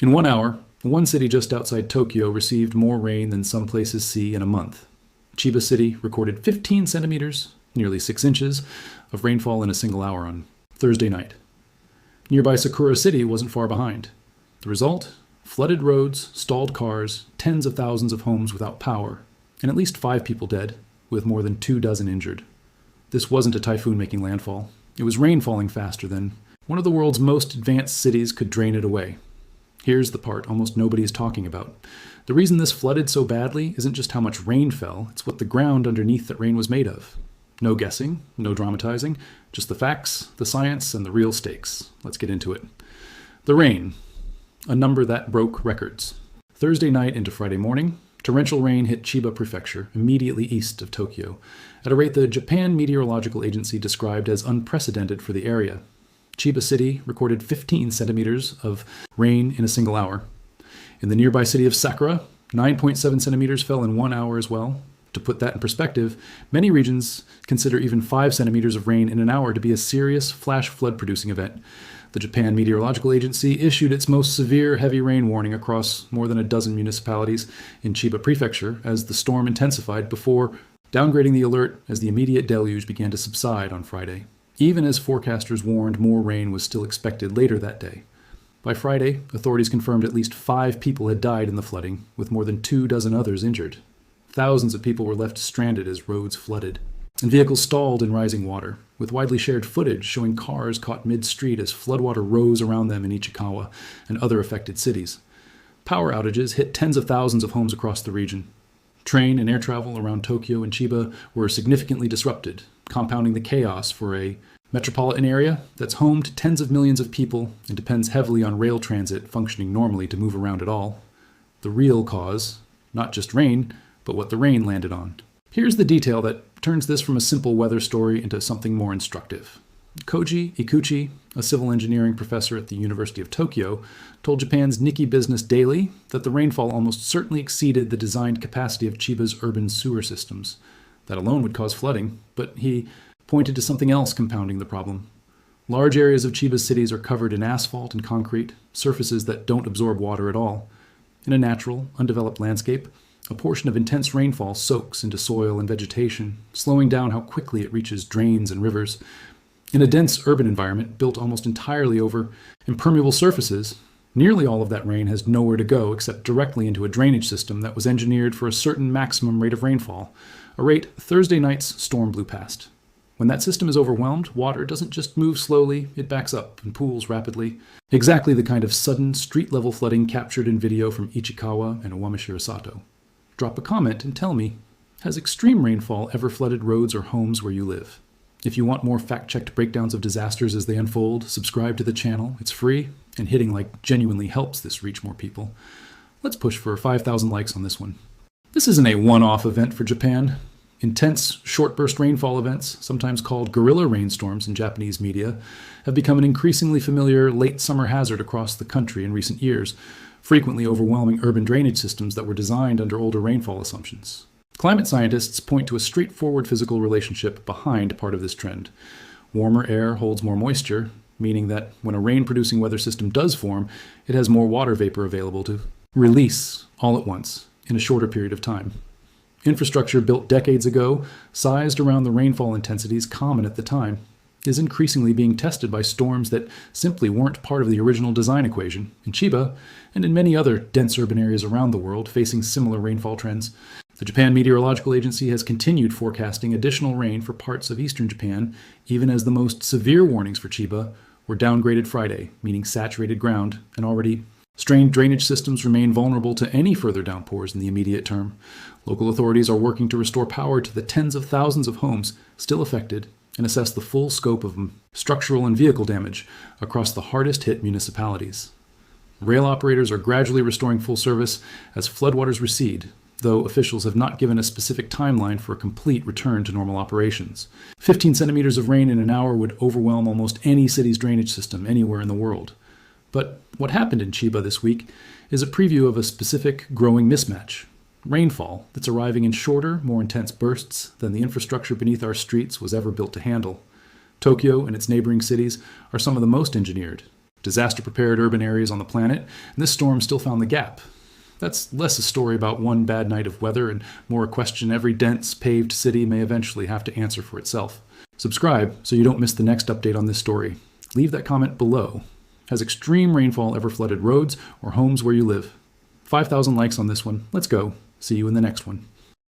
In 1 hour, one city just outside Tokyo received more rain than some places see in a month. Chiba City recorded 15 centimeters, nearly 6 inches, of rainfall in a single hour on Thursday night. Nearby Sakura City wasn't far behind. The result? Flooded roads, stalled cars, tens of thousands of homes without power, and at least 5 people dead, with more than 24 injured. This wasn't a typhoon making landfall. It was rain falling faster than one of the world's most advanced cities could drain it away. Here's the part almost nobody is talking about. The reason this flooded so badly isn't just how much rain fell, it's what the ground underneath that rain was made of. No guessing, no dramatizing, just the facts, the science, and the real stakes. Let's get into it. The rain, a number that broke records. Thursday night into Friday morning, torrential rain hit Chiba Prefecture, immediately east of Tokyo, at a rate the Japan Meteorological Agency described as unprecedented for the area. Chiba City recorded 15 centimeters of rain in a single hour. In the nearby city of Sakura, 9.7 centimeters fell in 1 hour as well. To put that in perspective, many regions consider even 5 centimeters of rain in an hour to be a serious flash flood producing event. The Japan Meteorological Agency issued its most severe heavy rain warning across more than a dozen municipalities in Chiba Prefecture as the storm intensified before downgrading the alert as the immediate deluge began to subside on Friday, even as forecasters warned more rain was still expected later that day. By Friday, authorities confirmed at least 5 people had died in the flooding, with more than 24 others injured. Thousands of people were left stranded as roads flooded, and vehicles stalled in rising water, with widely shared footage showing cars caught mid-street as floodwater rose around them in Ichikawa and other affected cities. Power outages hit tens of thousands of homes across the region. Train and air travel around Tokyo and Chiba were significantly disrupted, compounding the chaos for a metropolitan area that's home to tens of millions of people and depends heavily on rail transit functioning normally to move around at all. The real cause, not just rain, but what the rain landed on. Here's the detail that turns this from a simple weather story into something more instructive. Koji Ikuchi, a civil engineering professor at the University of Tokyo, told Japan's Nikkei Business Daily that the rainfall almost certainly exceeded the designed capacity of Chiba's urban sewer systems. That alone would cause flooding, but he pointed to something else compounding the problem. Large areas of Chiba's cities are covered in asphalt and concrete, surfaces that don't absorb water at all. In a natural, undeveloped landscape, a portion of intense rainfall soaks into soil and vegetation, slowing down how quickly it reaches drains and rivers. In a dense urban environment built almost entirely over impermeable surfaces, nearly all of that rain has nowhere to go except directly into a drainage system that was engineered for a certain maximum rate of rainfall, a rate Thursday night's storm blew past. When that system is overwhelmed, water doesn't just move slowly, it backs up and pools rapidly. Exactly the kind of sudden, street-level flooding captured in video from Ichikawa and Owamashirasato. Drop a comment and tell me, has extreme rainfall ever flooded roads or homes where you live? If you want more fact-checked breakdowns of disasters as they unfold, subscribe to the channel. It's free, and hitting like genuinely helps this reach more people. Let's push for 5,000 likes on this one. This isn't a one-off event for Japan. Intense, short-burst rainfall events, sometimes called guerrilla rainstorms in Japanese media, have become an increasingly familiar late summer hazard across the country in recent years, frequently overwhelming urban drainage systems that were designed under older rainfall assumptions. Climate scientists point to a straightforward physical relationship behind part of this trend. Warmer air holds more moisture, meaning that when a rain-producing weather system does form, it has more water vapor available to release all at once in a shorter period of time. Infrastructure built decades ago, sized around the rainfall intensities common at the time, is increasingly being tested by storms that simply weren't part of the original design equation. In Chiba, and in many other dense urban areas around the world facing similar rainfall trends, the Japan Meteorological Agency has continued forecasting additional rain for parts of eastern Japan, even as the most severe warnings for Chiba were downgraded Friday, meaning saturated ground, and already strained drainage systems remain vulnerable to any further downpours in the immediate term. Local authorities are working to restore power to the tens of thousands of homes still affected and assess the full scope of structural and vehicle damage across the hardest-hit municipalities. Rail operators are gradually restoring full service as floodwaters recede, though officials have not given a specific timeline for a complete return to normal operations. 15 centimeters of rain in an hour would overwhelm almost any city's drainage system anywhere in the world. But what happened in Chiba this week is a preview of a specific growing mismatch. Rainfall that's arriving in shorter, more intense bursts than the infrastructure beneath our streets was ever built to handle. Tokyo and its neighboring cities are some of the most engineered. disaster-prepared urban areas on the planet, and this storm still found the gap. That's less a story about one bad night of weather and more a question every dense, paved city may eventually have to answer for itself. Subscribe so you don't miss the next update on this story. Leave that comment below. Has extreme rainfall ever flooded roads or homes where you live? 5,000 likes on this one. Let's go. See you in the next one.